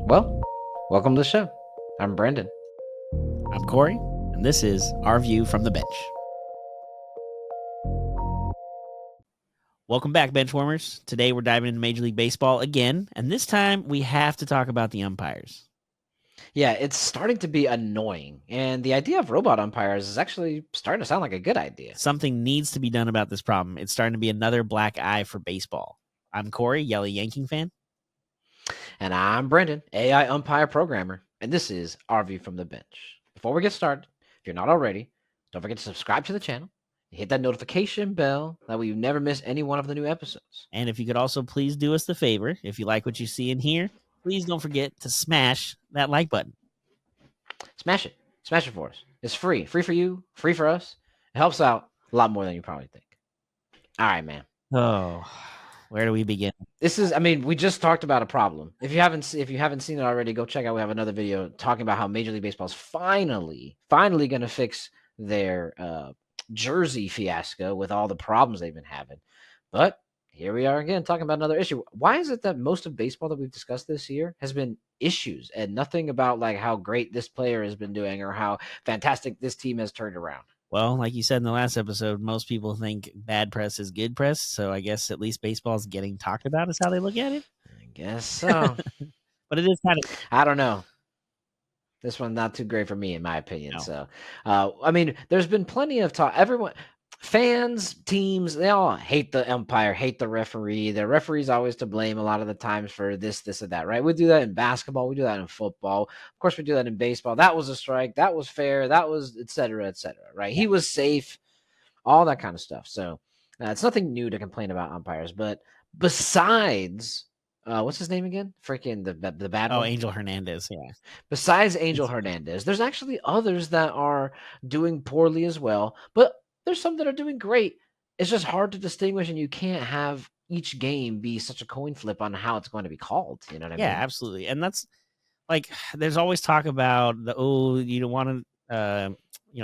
Well, welcome to the show. I'm Brendan. I'm Corey, and this is Our View from the Bench. Welcome back, Benchwarmers. Today we're diving into Major League Baseball again, and this time we have to talk about the umpires. Yeah, it's starting to be annoying, and the idea of robot umpires is actually starting to sound like a good idea. Something needs to be done about this problem. It's starting to be another black eye for baseball. I'm Corey, Yellow Yanking fan. And I'm Brendan, AI umpire programmer, and this is Our View from the Bench. Before we get started, if you're not already, don't forget to subscribe to the channel and hit that notification bell. That way you never miss any one of the new episodes. And if you could also please do us the favor, if you like what you see in here, please don't forget to smash that like button. Smash it. Smash it for us. It's free. Free for you, free for us. It helps out a lot more than you probably think. All right, man. Oh, where do we begin? We just talked about a problem. If you haven't seen it already, go check out. We have another video talking about how Major League Baseball is finally going to fix their jersey fiasco with all the problems they've been having. But here we are again talking about another issue. Why is it that most of baseball that we've discussed this year has been issues and nothing about like how great this player has been doing or how fantastic this team has turned around? Well, like you said in the last episode, most people think bad press is good press. So I guess at least baseball is getting talked about is how they look at it. I guess so. But it is kind of, I don't know. This one's not too great for me, in my opinion. No. So, there's been plenty of talk. Everyone, fans, teams, they all hate the umpire, hate the referee. The referee's always to blame a lot of the times for this, or that, right? We do that in basketball. We do that in football. Of course, we do that in baseball. That was a strike. That was fair. That was et cetera, right? He was safe, all that kind of stuff. So it's nothing new to complain about umpires. But besides what's his name again? Freaking the bad one. Angel Hernandez. Yeah. Besides Angel Hernandez, there's actually others that are doing poorly as well, but there's some that are doing great. It's just hard to distinguish, and you can't have each game be such a coin flip on how it's going to be called. You know what I mean? Yeah, absolutely. And that's like, there's always talk about you don't want to,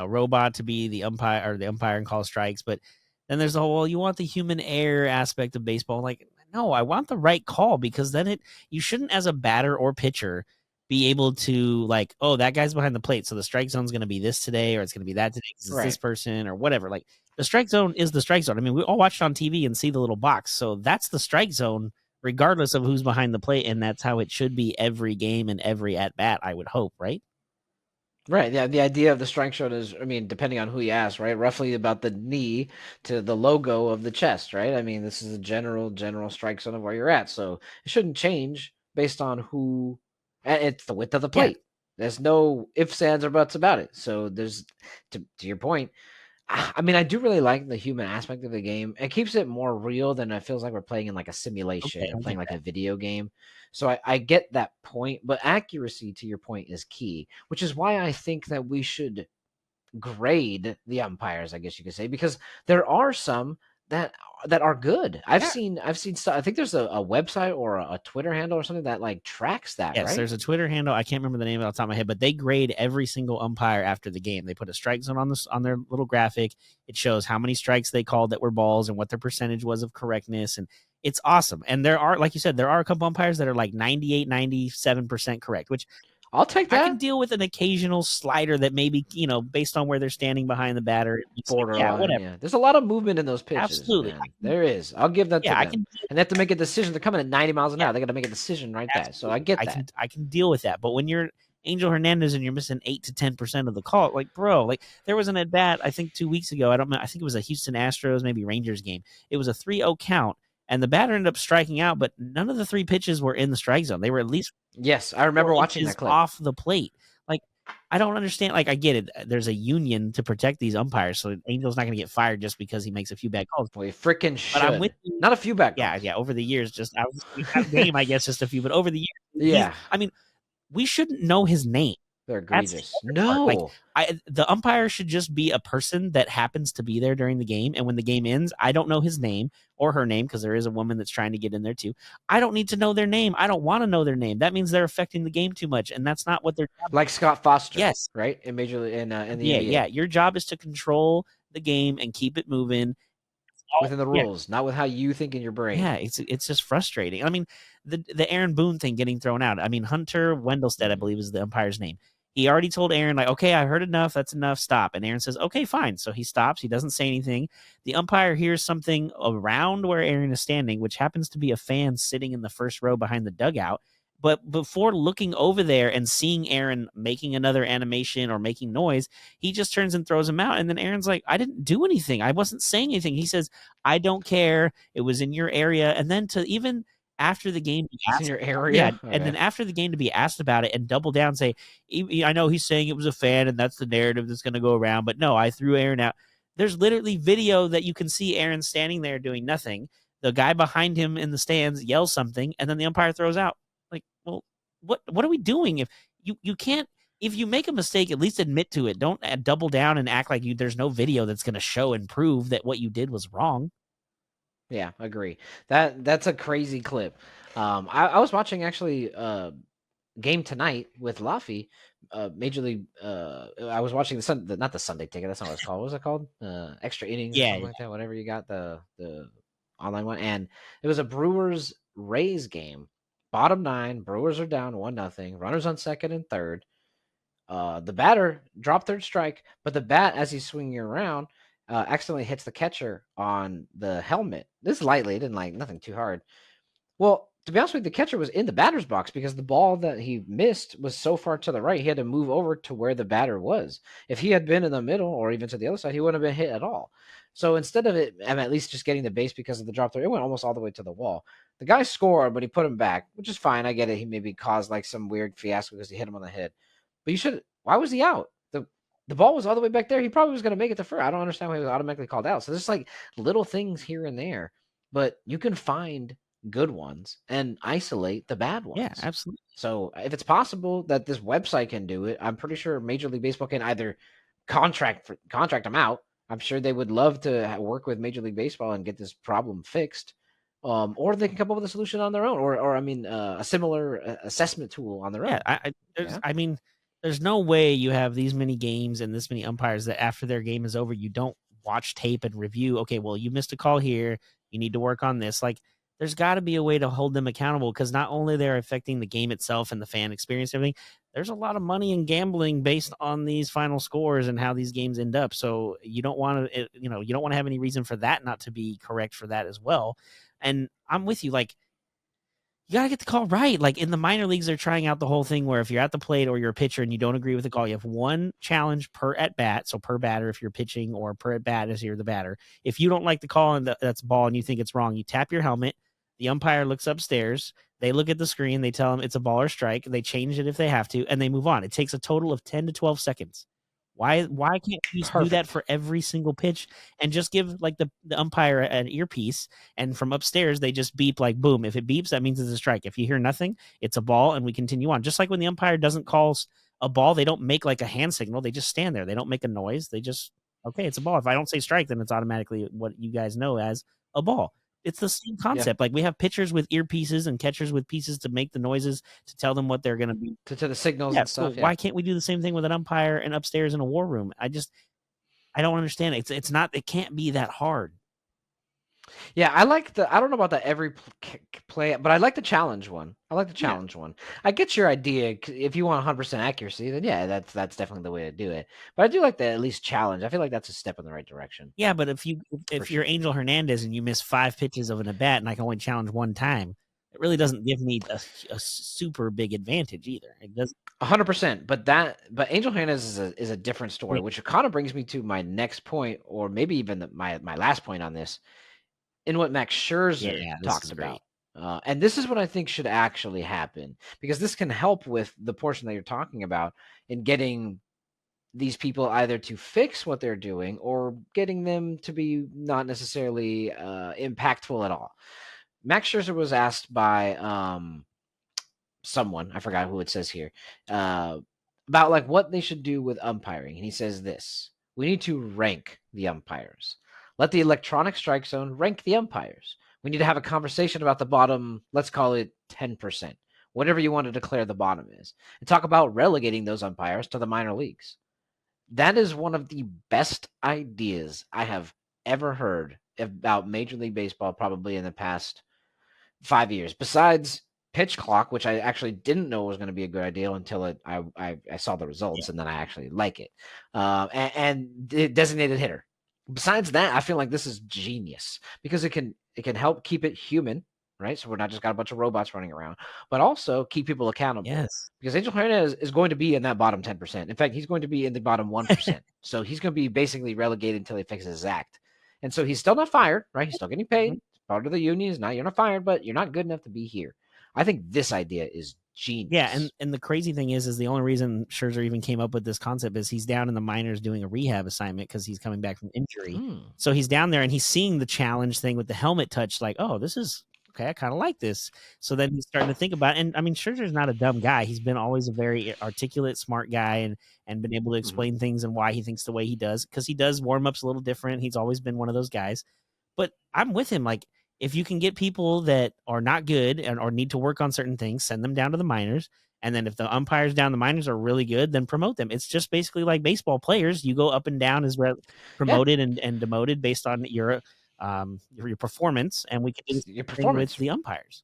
robot to be the umpire or the umpire and call strikes, but then there's the whole, you want the human error aspect of baseball. Like, no, I want the right call, because then you shouldn't, as a batter or pitcher, be able to like, oh, that guy's behind the plate, so the strike zone's going to be this today, or it's going to be that today because it's this person or whatever. Like, the strike zone is the strike zone. I mean, we all watch it on TV and see the little box, so that's the strike zone, regardless of who's behind the plate, and that's how it should be every game and every at bat, I would hope, right? Right. Yeah. The idea of the strike zone is, depending on who you ask, right? Roughly about the knee to the logo of the chest, right? I mean, this is a general strike zone of where you're at. So it shouldn't change based on who, and it's the width of the plate. Yeah. There's no ifs, ands, or buts about it. So there's, to your point, I do really like the human aspect of the game. It keeps it more real than it feels like we're playing in like a simulation or playing like a video game. So I get that point, but accuracy, to your point, is key, which is why I think that we should grade the umpires, I guess you could say, because there are some that are good. I've seen stuff. I think there's a website or a Twitter handle or something that like tracks that. Yes, right? There's a Twitter handle. I can't remember the name off the top of my head, but they grade every single umpire after the game. They put a strike zone on their little graphic. It shows how many strikes they called that were balls and what their percentage was of correctness. And it's awesome. And there are, like you said, there are a couple umpires that are like 98, 97% correct, which I'll take that. I can deal with an occasional slider that maybe, based on where they're standing behind the batter. Borderline, yeah, whatever. Yeah. There's a lot of movement in those pitches. Absolutely. There is. I'll give that to them. And they have to make a decision. They're coming at 90 miles an hour. They got to make a decision right there. So I get that. I can deal with that. But when you're Angel Hernandez and you're missing 8 to 10% of the call, like, bro, like there was an at bat, I think 2 weeks ago. I think it was a Houston Astros, maybe Rangers game. It was a 3-0 count. And the batter ended up striking out, but none of the 3 pitches were in the strike zone. They were at least I remember watching that clip. Off the plate. Like, I don't understand. Like, I get it. There's a union to protect these umpires, so Angel's not going to get fired just because he makes a few bad calls. Well, he freaking should. But I'm with you. Not a few bad calls. Yeah. Over the years, just game, I guess, just a few. But over the years, yeah. We shouldn't know his name. They're egregious. No. The umpire should just be a person that happens to be there during the game. And when the game ends, I don't know his name or her name, because there is a woman that's trying to get in there too. I don't need to know their name. I don't want to know their name. That means they're affecting the game too much. And that's not what they're like Scott Foster. Yes. Right. In Major League, in the NBA. Yeah. Your job is to control the game and keep it moving. all within the yeah. rules, not with how you think in your brain. Yeah, it's just frustrating. I mean, the Aaron Boone thing getting thrown out. I mean, Hunter Wendelstead, I Mhm. believe, is the umpire's name. He already told Aaron, like, okay, I heard enough. That's enough. Stop. And Aaron says, okay, fine. So he stops. He doesn't say anything. The umpire hears something around where Aaron is standing, which happens to be a fan sitting in the first row behind the dugout. But before looking over there and seeing Aaron making another animation or making noise, he just turns and throws him out. And then Aaron's like, I didn't do anything. I wasn't saying anything. He says, I don't care. It was in your area. And then to even after the game be It's in asked, your yeah, area. and Okay. then after the game to be asked about it and double down, say, I know he's saying it was a fan and that's the narrative that's going to go around, but no, I threw Aaron out. There's literally video that you can see Aaron standing there doing nothing. The guy behind him in the stands yells something, and then the umpire throws out. Like, well, what are we doing? If you can't, if you make a mistake, at least admit to it. Don't double down and act like there's no video that's going to show and prove that what you did was wrong. Yeah, agree. That's a crazy clip. I was watching actually game tonight with Laffy. Major League. I was watching not the Sunday Ticket. That's not what it's called. What was it called? Extra innings or Yeah, something like that. Whatever you got the online one, and it was a Brewers Rays game. Bottom nine. Brewers are down 1-0. Runners on second and third. The batter dropped third strike, but the bat, as he's swinging around, accidentally hits the catcher on the helmet. This lightly, it didn't like nothing too hard. Well, to be honest with you, the catcher was in the batter's box because the ball that he missed was so far to the right, he had to move over to where the batter was. If he had been in the middle or even to the other side, he wouldn't have been hit at all. So instead of it, I'm at least just getting the base because of the drop throw, it went almost all the way to the wall. The guy scored, but he put him back, which is fine. I get it. He maybe caused like some weird fiasco because he hit him on the head. But you should. Why was he out? The ball was all the way back there. He probably was going to make it to first. I don't understand why he was automatically called out. So there's like little things here and there, but you can find good ones and isolate the bad yeah, ones. absolutely. So if it's possible that this website can do it, I'm pretty sure Major League Baseball can either contract them out. I'm sure they would love to work with Major League Baseball and get this problem fixed. Or they can come up with a solution on their own, or I mean, a similar assessment tool on their Yeah, own. Yeah, I mean, there's no way you have these many games and this many umpires that after their game is over, you don't watch tape and review. Okay, well, you missed a call here. You need to work on this. Like, there's got to be a way to hold them accountable because not only they're affecting the game itself and the fan experience, and everything. There's a lot of money in gambling based on these final scores and how these games end up. So you don't want to, you don't want to have any reason for that not to be correct for that as well. And I'm with you. Like, you gotta get the call right. Like in the minor leagues, they're trying out the whole thing where if you're at the plate or you're a pitcher and you don't agree with the call, you have one challenge per at bat. So per batter if you're pitching, or per at bat if you're the batter. If you don't like the call and that's ball and you think it's wrong, you tap your helmet. The umpire looks upstairs. They look at the screen. They tell them it's a ball or strike. They change it if they have to, and they move on. It takes a total of 10 to 12 seconds. Why can't you just do that perfect. for every single pitch and just give like the umpire an earpiece, and from upstairs they just beep like boom. If it beeps, that means it's a strike. If you hear nothing, it's a ball, and we continue on. Just like when the umpire doesn't call a ball, they don't make like a hand signal. They just stand there. They don't make a noise. They just okay, it's a ball. If I don't say strike, then it's automatically what you guys know as a ball. It's the same Yeah, concept. Like we have pitchers with earpieces and catchers with pieces to make the noises to tell them what they're going to be. to the signals Yeah, and so stuff. Yeah. why can't we do the same thing with an umpire and upstairs in a war room? I don't understand it. It's not, it can't be that hard. Yeah, I don't know about the every play, but I like the challenge one. I like the Yeah. challenge one. I get your idea. If you want 100% accuracy, then yeah, that's definitely the way to do it. But I do like the at least challenge. I feel like that's a step in the right direction Yeah, but for if you're sure. Angel Hernandez and you miss 5 pitches of an at bat and I can only challenge one time, it really doesn't give me a super big advantage either. It doesn't. 100%. But Angel Hernandez is a different story, Yeah, which kind of brings me to my next point, or maybe even my last point on this, in what Max Scherzer yeah, this is talked great. about. And this is what I think should actually happen because this can help with the portion that you're talking about in getting these people either to fix what they're doing or getting them to be not necessarily impactful at all. Max Scherzer was asked by someone, I forgot who it says here, uh, about like what they should do with umpiring. And he says this: we need to rank the umpires. Let the electronic strike zone rank the umpires. We need to have a conversation about the bottom, let's call it 10%, whatever you want to declare the bottom is, and talk about relegating those umpires to the minor leagues. That is one of the best ideas I have ever heard about Major League Baseball probably in the past 5 years, besides pitch clock, which I actually didn't know was going to be a good idea until I saw the Yeah. results, and then I actually like it. And the designated hitter. Besides that, I feel like this is genius because it can help keep it human, right? So we're not just got a bunch of robots running around, but also keep people accountable. Yes. Because Angel Hernandez is going to be in that bottom 10%. In fact, he's going to be in the bottom 1%. So he's going to be basically relegated until he fixes his act. And so he's still not fired, right? He's still getting paid. Mhm. Part of the union is not you're not fired, but you're not good enough to be here. I think this idea is Yeah, genius. and the crazy thing is the only reason Scherzer even came up with this concept is he's down in the minors doing a rehab assignment because he's coming back from injury. Mm. So he's down there and he's seeing the challenge thing with the helmet touch, like, oh, this is okay. I kind of like this. So then he's starting to think about it. And I mean, Scherzer's not a dumb guy. He's been always a very articulate, smart guy and been able to Mhm. explain things and why he thinks the way he does because he does warm ups a little different. He's always been one of those guys. But I'm with him. Like, if you can get people that are not good or need to work on certain things, send them down to the minors. And then if the umpires down the minors are really good, then promote them. It's just basically like baseball players. You go up and down as Yeah, promoted and demoted based on your performance. And we can do the your same thing with performance. the umpires.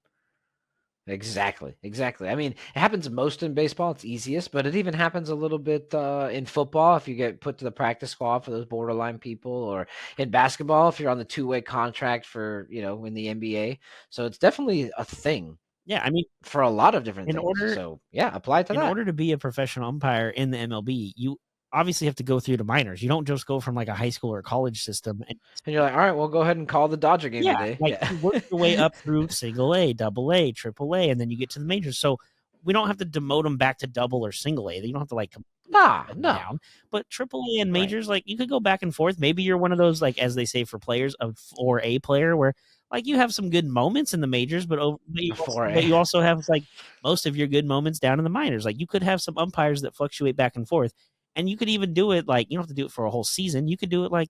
Exactly, exactly. I mean, it happens most in baseball. It's easiest, but it even happens a little bit in football if you get put to the practice squad for those borderline people, or in basketball if you're on the two-way contract for in the NBA. So it's definitely a thing Yeah, I mean, for a lot of different in things. order So yeah, apply it to in that. order to be a professional umpire in the MLB, you obviously have to go through the minors. You don't just go from like a high school or college system and And you're like, all right, well, go ahead and call the Dodger game yeah, today. like Yeah. you work your way up through single A, double A, triple A, and then you get to the majors. So we don't have to demote them back to double or single A. You don't have to like completely Nah, shut them no. down. But triple A and Right. majors, like you could go back and forth. Maybe you're one of those, like as they say for players, a 4A player where like you have some good moments in the majors, but 4A. you also have like most of your good moments down in the minors. Like you could have some umpires that fluctuate back and forth. And you could even do it like you don't have to do it for a whole season. You could do it like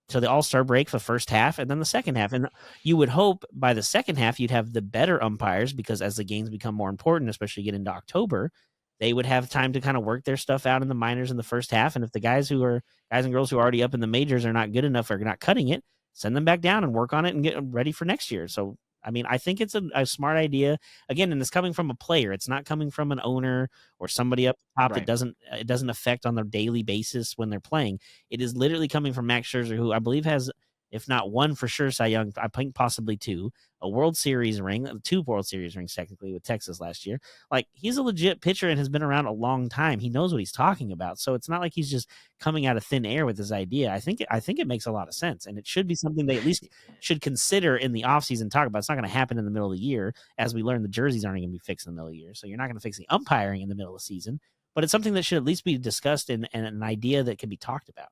to the All-Star break for the first half and then the second half. And you would hope by the second half you'd have the better umpires because as the games become more important, especially get into October, they would have time to kind of work their stuff out in the minors in the first half. And if the guys and girls who are already up in the majors are not good enough or not cutting it, send them back down and work on it and get ready for next year. So I mean, I think it's a smart idea. Again, and it's coming from a player. It's not coming from an owner or somebody up top that Right. doesn't affect on their daily basis when they're playing. It is literally coming from Max Scherzer, who I believe has, if not one for sure, Cy Young, I think possibly two, a World Series ring, two World Series rings technically with Texas last year. Like he's a legit pitcher and has been around a long time. He knows what he's talking about. So it's not like he's just coming out of thin air with this idea. I think it makes a lot of sense, and it should be something they at least should consider in the offseason. Talk about it's not going to happen in the middle of the year, as we learned the jerseys aren't going to be fixed in the middle of the year, so you're not going to fix the umpiring in the middle of the season. But it's something that should at least be discussed and an idea that can be talked about.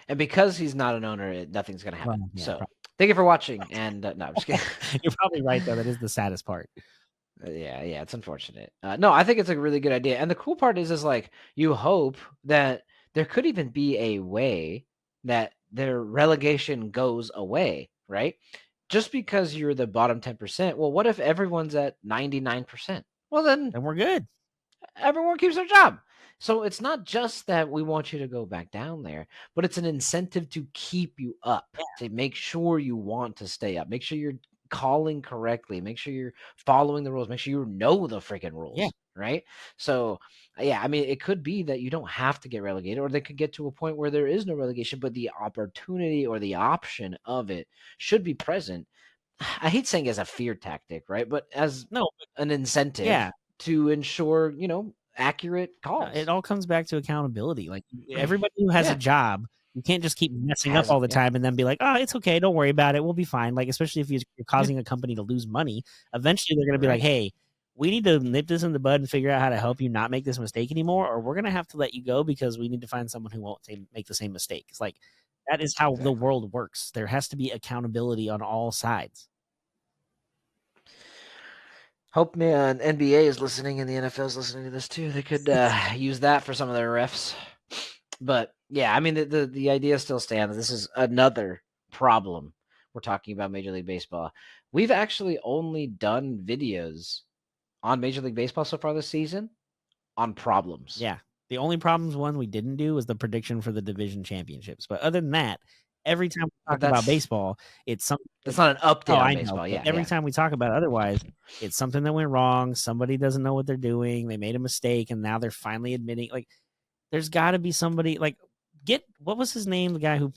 And because he's not an owner, nothing's going to Well, happen. yeah, So thank you for watching. And no, I'm just kidding. you're probably right though. That is the saddest part. Yeah, it's unfortunate. No, I think it's a really good idea. And the cool part is like you hope that there could even be a way that their relegation goes away, right? Just because you're the bottom 10%. Well, what if everyone's at 99%? Well, then And we're good. everyone keeps their job. So it's not just that we want you to go back down there, but it's an incentive to keep you up, to make sure you want to stay up, make sure you're calling correctly, make sure you're following the rules, make sure you know the freaking Yeah. rules, right? So, yeah, I mean, it could be that you don't have to get relegated, or they could get to a point where there is no relegation, but the opportunity or the option of it should be present. I hate saying as a fear tactic, right? But as No. an incentive Yeah. to ensure, accurate It calls. all comes back to accountability. Like everybody who has a Yeah, job, you can't just keep messing up has all it. the Yeah, time and then be like, "Oh, it's okay. Don't worry about it. We'll be fine." Like especially if you're yeah, causing a company to lose money, eventually they're going to be like, right. "Hey, we need to nip this in the bud and figure out how to help you not make this mistake anymore, or we're going to have to let you go because we need to find someone who won't make the same mistake." It's like that is how the Exactly. world works. There has to be accountability on all sides. Hope man NBA is listening and the NFL is listening to this too. They could use that for some of their refs. But yeah, I mean the idea still stands. This is another problem we're talking about Major League Baseball. We've actually only done videos on Major League Baseball so far this season on problems. Yeah. The only problems one we didn't do was the prediction for the division championships. But other than that, every time we But talk about that's baseball, it's something. not an Oh, update on I know, baseball. but Yeah, every yeah. time we talk about otherwise, it's something that went wrong. Somebody doesn't know what they're doing. They made a mistake, and now they're finally admitting. Like, there's got to be somebody. Like, get what was his name? The guy who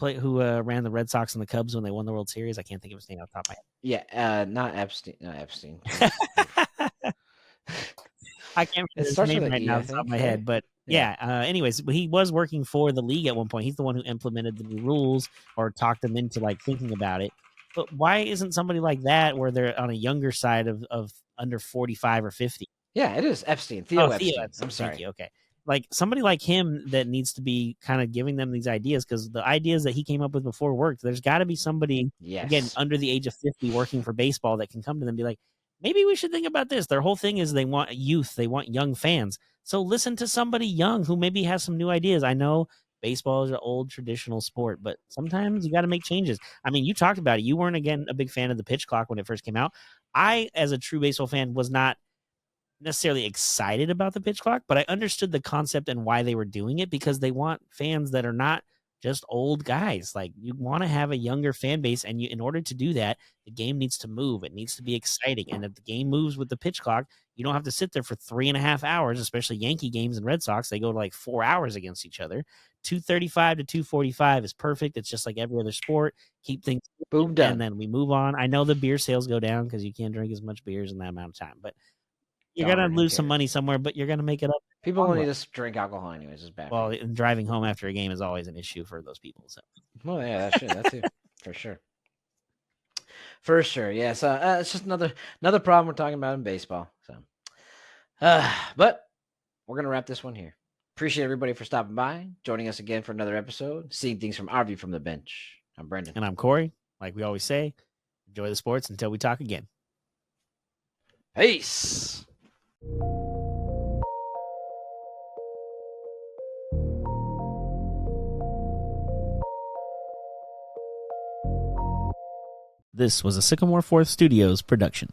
ran the Red Sox and the Cubs when they won the World Series. I can't think of his name off the top of my Yeah, not Epstein. Not Epstein. head. I can't It remember his starts name with an right E, now I off the top of think, my right? head, but Yeah. yeah. Anyways, but he was working for the league at one point. He's the one who implemented the new rules or talked them into like thinking about it. But why isn't somebody like that where they're on a younger side of under 45 or 50? Yeah, it is Epstein. Oh, Theo Theo Epstein. I'm Epstein. Thank sorry. you. Okay. Like somebody like him that needs to be kind of giving them these ideas because the ideas that he came up with before worked. There's got to be somebody, again, Yes. under the age of 50 working for baseball that can come to them and be like, maybe we should think about this. Their whole thing is they want youth, they want young fans. So listen to somebody young who maybe has some new ideas. I know baseball is an old traditional sport, but sometimes you got to make changes. I mean, you talked about it. You weren't, again, a big fan of the pitch clock when it first came out. I, as a true baseball fan, was not necessarily excited about the pitch clock, but I understood the concept and why they were doing it because they want fans that are not just old guys. Like you want to have a younger fan base, and in order to do that, the game needs to move. It needs to be exciting, and if the game moves with the pitch clock, you don't have to sit there for 3.5 hours. Especially Yankee games and Red Sox, they go to like 4 hours against each other. 2:35 to 2:45 is perfect. It's just like every other sport. Keep things Boom, moving, and done. then we move on. I know the beer sales go down because you can't drink as much beers in that amount of time, but you're gonna Darn, who lose some money cares? somewhere, but you're gonna make it up in the People long don't run. need to drink alcohol anyways. It's bad for Well, you. and driving home after a game is always an issue for those people. So Well, yeah, that shit, that too, for sure. For sure, yeah. So it's just another problem we're talking about in baseball. So, but we're gonna wrap this one here. Appreciate everybody for stopping by, joining us again for another episode, seeing things from our view from the bench. I'm Brendan. and I'm Corey. Like we always say, enjoy the sports until we talk again. Peace. This was a Sycamore Fourth Studios production.